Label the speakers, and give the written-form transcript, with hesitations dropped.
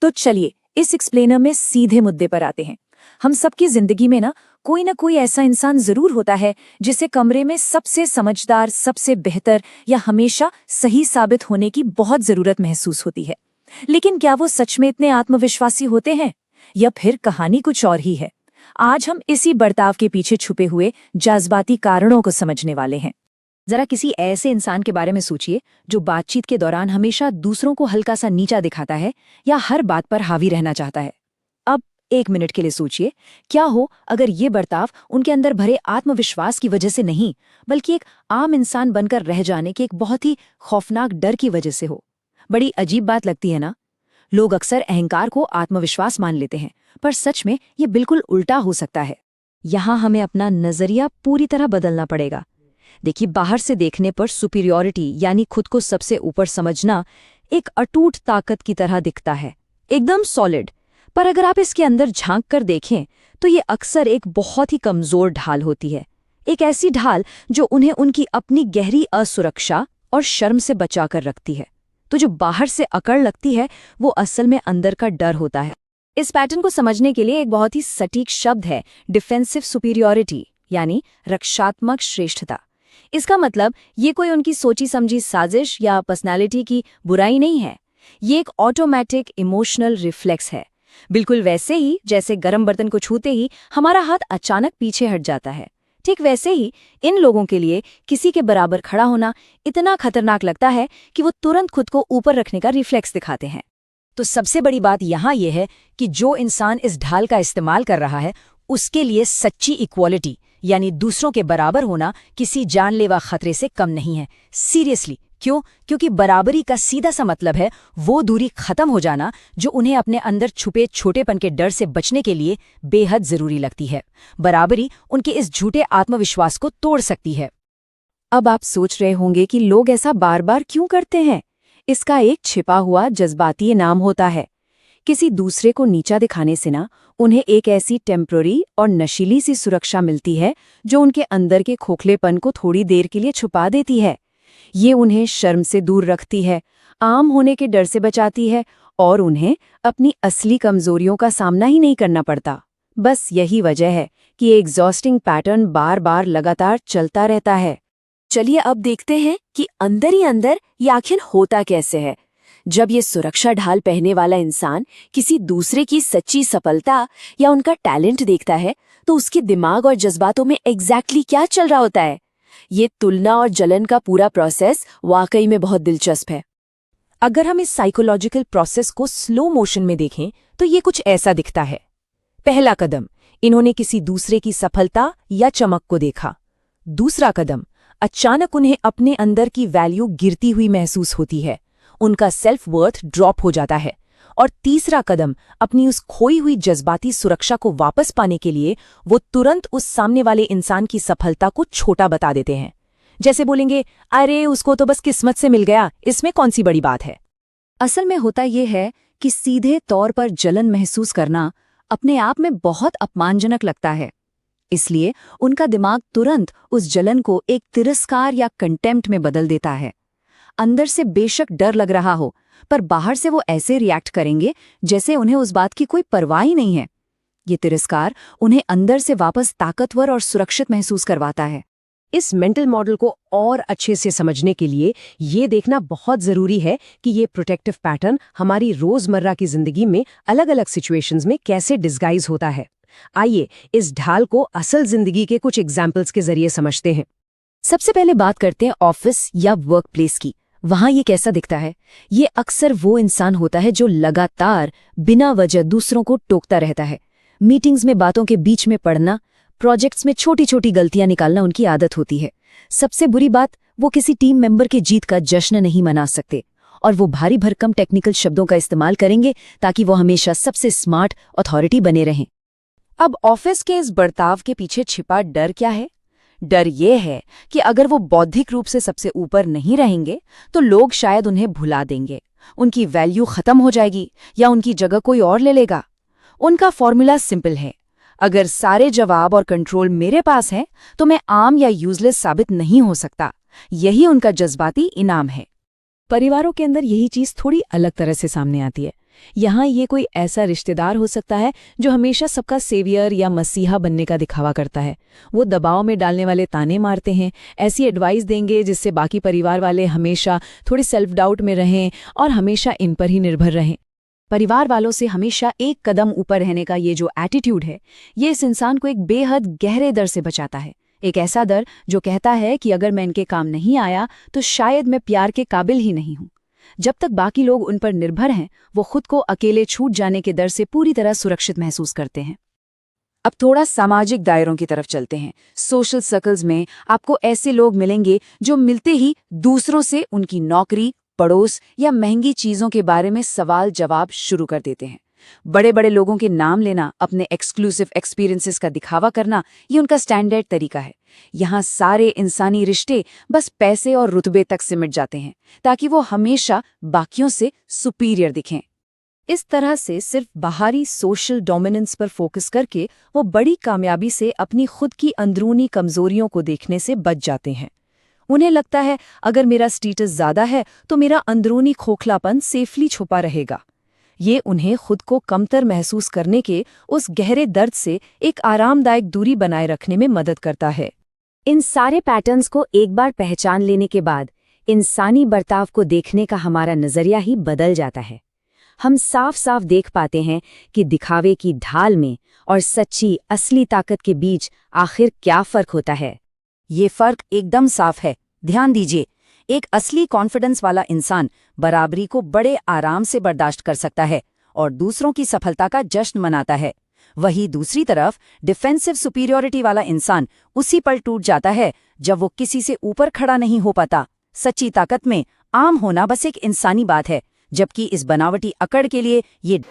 Speaker 1: तो चलिए इस एक्सप्लेनर में सीधे मुद्दे पर आते हैं। हम सबकी जिंदगी में ना कोई ऐसा इंसान जरूर होता है जिसे कमरे में सबसे समझदार, सबसे बेहतर या हमेशा सही साबित होने की बहुत जरूरत महसूस होती है। लेकिन क्या वो सच में इतने आत्मविश्वासी होते हैं या फिर कहानी कुछ और ही है? आज हम इसी बर्ताव के पीछे छुपे हुए जज्बाती कारणों को समझने वाले हैं। जरा किसी ऐसे इंसान के बारे में सोचिए जो बातचीत के दौरान हमेशा दूसरों को हल्का सा नीचा दिखाता है या हर बात पर हावी रहना चाहता है। अब 1 मिनट के लिए सोचिए, क्या हो अगर ये बर्ताव उनके अंदर भरे आत्मविश्वास की वजह से नहीं, बल्कि एक आम इंसान बनकर रह जाने के एक बहुत ही खौफनाक डर की वजह से हो। बड़ी अजीब बात लगती है ना? लोग अक्सर अहंकार को आत्मविश्वास मान लेते हैं, पर सच में ये बिल्कुल उल्टा हो सकता है। यहाँ हमें अपना नजरिया पूरी तरह बदलना पड़ेगा। देखिए, बाहर से देखने पर सुपीरियॉरिटी यानी खुद को सबसे ऊपर समझना एक अटूट ताकत की तरह दिखता है, एकदम सॉलिड। पर अगर आप इसके अंदर झांक कर देखें तो ये अक्सर एक बहुत ही कमजोर ढाल होती है। एक ऐसी ढाल जो उन्हें उनकी अपनी गहरी असुरक्षा और शर्म से बचाकर रखती है। तो जो बाहर से अकड़ लगती है वो असल में अंदर का डर होता है। इस पैटर्न को समझने के लिए एक बहुत ही सटीक शब्द है डिफेंसिव सुपीरियॉरिटी, यानी रक्षात्मक श्रेष्ठता। इसका मतलब ये कोई उनकी सोची समझी साजिश या पर्सनालिटी की बुराई नहीं है। ये एक ऑटोमेटिक इमोशनल रिफ्लेक्स है, बिल्कुल वैसे ही जैसे गर्म बर्तन को छूते ही हमारा हाथ अचानक पीछे हट जाता है। ठीक वैसे ही इन लोगों के लिए किसी के बराबर खड़ा होना इतना खतरनाक लगता है कि वो तुरंत खुद को ऊपर रखने का रिफ्लेक्स दिखाते हैं। तो सबसे बड़ी बात यहाँ ये है कि जो इंसान इस ढाल का इस्तेमाल कर रहा है उसके लिए सच्ची इक्वालिटी यानी दूसरों के बराबर होना किसी जानलेवा खतरे से कम नहीं है। सीरियसली, क्यों? क्योंकि बराबरी का सीधा सा मतलब है वो दूरी खत्म हो जाना जो उन्हें अपने अंदर छुपे छोटेपन के डर से बचने के लिए बेहद जरूरी लगती है। बराबरी उनके इस झूठे आत्मविश्वास को तोड़ सकती है। अब आप सोच रहे होंगे कि लोग ऐसा बार बार क्यों करते हैं? इसका एक छिपा हुआ जज्बाती नाम होता है। किसी दूसरे को नीचा दिखाने से ना उन्हें एक ऐसी टेम्पररी और नशीली सी सुरक्षा मिलती है जो उनके अंदर के खोखलेपन को थोड़ी देर के लिए छुपा देती है। ये उन्हें शर्म से दूर रखती है, आम होने के डर से बचाती है और उन्हें अपनी असली कमजोरियों का सामना ही नहीं करना पड़ता। बस यही वजह है कि ये एग्जॉस्टिंग पैटर्न बार बार लगातार चलता रहता है। चलिए अब देखते हैं कि अंदर ही अंदर ये आखिर होता कैसे है। जब ये सुरक्षा ढाल पहनने वाला इंसान किसी दूसरे की सच्ची सफलता या उनका टैलेंट देखता है तो उसके दिमाग और जज्बातों में एग्जैक्टली क्या चल रहा होता है? ये तुलना और जलन का पूरा प्रोसेस वाकई में बहुत दिलचस्प है। अगर हम इस साइकोलॉजिकल प्रोसेस को स्लो मोशन में देखें तो ये कुछ ऐसा दिखता है। पहला कदम, इन्होंने किसी दूसरे की सफलता या चमक को देखा। दूसरा कदम, अचानक उन्हें अपने अंदर की वैल्यू गिरती हुई महसूस होती है, उनका सेल्फ वर्थ ड्रॉप हो जाता है। और तीसरा कदम, अपनी उस खोई हुई जज्बाती सुरक्षा को वापस पाने के लिए वो तुरंत उस सामने वाले इंसान की सफलता को छोटा बता देते हैं। जैसे बोलेंगे, अरे उसको तो बस किस्मत से मिल गया, इसमें कौन सी बड़ी बात है। असल में होता यह है कि सीधे तौर पर जलन महसूस करना अपने आप में बहुत अपमानजनक लगता है। इसलिए उनका दिमाग तुरंत उस जलन को एक तिरस्कार या कंटेम्प्ट में बदल देता है। अंदर से बेशक डर लग रहा हो, पर बाहर से वो ऐसे रिएक्ट करेंगे जैसे उन्हें उस बात की कोई परवाह ही नहीं है। ये तिरस्कार उन्हें अंदर से वापस ताकतवर और सुरक्षित महसूस करवाता है।
Speaker 2: इस मेंटल मॉडल को और अच्छे से समझने के लिए ये देखना बहुत जरूरी है कि ये प्रोटेक्टिव पैटर्न हमारी रोजमर्रा की जिंदगी में अलग अलग सिचुएशंस में कैसे डिस्गाइज होता है। आइए इस ढाल को असल जिंदगी के कुछ एग्जाम्पल्स के जरिए समझते हैं।
Speaker 1: सबसे पहले बात करते हैं ऑफिस या वर्क प्लेस की। वहां ये कैसा दिखता है? ये अक्सर वो इंसान होता है जो लगातार बिना वजह दूसरों को टोकता रहता है। मीटिंग्स में बातों के बीच में पड़ना, प्रोजेक्ट्स में छोटी छोटी गलतियां निकालना उनकी आदत होती है। सबसे बुरी बात, वो किसी टीम मेंबर के जीत का जश्न नहीं मना सकते और वो भारी भरकम टेक्निकल शब्दों का इस्तेमाल करेंगे ताकि वो हमेशा सबसे स्मार्ट अथॉरिटी बने रहें। अब ऑफिस के इस बर्ताव के पीछे छिपा डर क्या है? डर ये है कि अगर वो बौद्धिक रूप से सबसे ऊपर नहीं रहेंगे तो लोग शायद उन्हें भुला देंगे, उनकी वैल्यू खत्म हो जाएगी या उनकी जगह कोई और ले लेगा। उनका फॉर्मूला सिंपल है, अगर सारे जवाब और कंट्रोल मेरे पास है तो मैं आम या यूजलेस साबित नहीं हो सकता। यही उनका जज्बाती इनाम है। परिवारों के अंदर यही चीज थोड़ी अलग तरह से सामने आती है। यहाँ ये कोई ऐसा रिश्तेदार हो सकता है जो हमेशा सबका सेवियर या मसीहा बनने का दिखावा करता है। वो दबाव में डालने वाले ताने मारते हैं, ऐसी एडवाइस देंगे जिससे बाकी परिवार वाले हमेशा थोड़ी सेल्फ डाउट में रहें और हमेशा इन पर ही निर्भर रहें। परिवार वालों से हमेशा एक कदम ऊपर रहने का ये जो एटीट्यूड है, ये इस इंसान को एक बेहद गहरे डर से बचाता है। एक ऐसा डर जो कहता है कि अगर मैं इनके काम नहीं आया तो शायद मैं प्यार के काबिल ही नहीं हूं। जब तक बाकी लोग उन पर निर्भर हैं, वो खुद को अकेले छूट जाने के डर से पूरी तरह सुरक्षित महसूस करते हैं। अब थोड़ा सामाजिक दायरों की तरफ चलते हैं। सोशल सर्कल्स में आपको ऐसे लोग मिलेंगे जो मिलते ही दूसरों से उनकी नौकरी, पड़ोस या महंगी चीजों के बारे में सवाल जवाब शुरू कर देते हैं। बड़े बड़े लोगों के नाम लेना, अपने एक्सक्लूसिव एक्सपीरियंसेस का दिखावा करना, ये उनका स्टैंडर्ड तरीका है। यहाँ सारे इंसानी रिश्ते बस पैसे और रुतबे तक सिमट जाते हैं ताकि वो हमेशा बाकियों से सुपीरियर दिखें। इस तरह से सिर्फ बाहरी सोशल डोमिनेंस पर फोकस करके वो बड़ी कामयाबी से अपनी खुद की अंदरूनी कमजोरियों को देखने से बच जाते हैं। उन्हें लगता है अगर मेरा स्टेटस ज्यादा है तो मेरा अंदरूनी खोखलापन सेफली छुपा रहेगा। ये उन्हें खुद को कमतर महसूस करने के उस गहरे दर्द से एक आरामदायक दूरी बनाए रखने में मदद करता है। इन सारे पैटर्न्स को एक बार पहचान लेने के बाद इंसानी बर्ताव को देखने का हमारा नजरिया ही बदल जाता है। हम साफ साफ देख पाते हैं कि दिखावे की ढाल में और सच्ची असली ताकत के बीच आखिर क्या फर्क होता है। ये फर्क एकदम साफ है, ध्यान दीजिए। एक असली कॉन्फिडेंस वाला इंसान बराबरी को बड़े आराम से बर्दाश्त कर सकता है और दूसरों की सफलता का जश्न मनाता है। वहीं दूसरी तरफ डिफेंसिव सुपीरियरिटी वाला इंसान उसी पल टूट जाता है जब वो किसी से ऊपर खड़ा नहीं हो पाता। सच्ची ताकत में आम होना बस एक इंसानी बात है, जबकि इस बनावटी अकड़ के लिए ये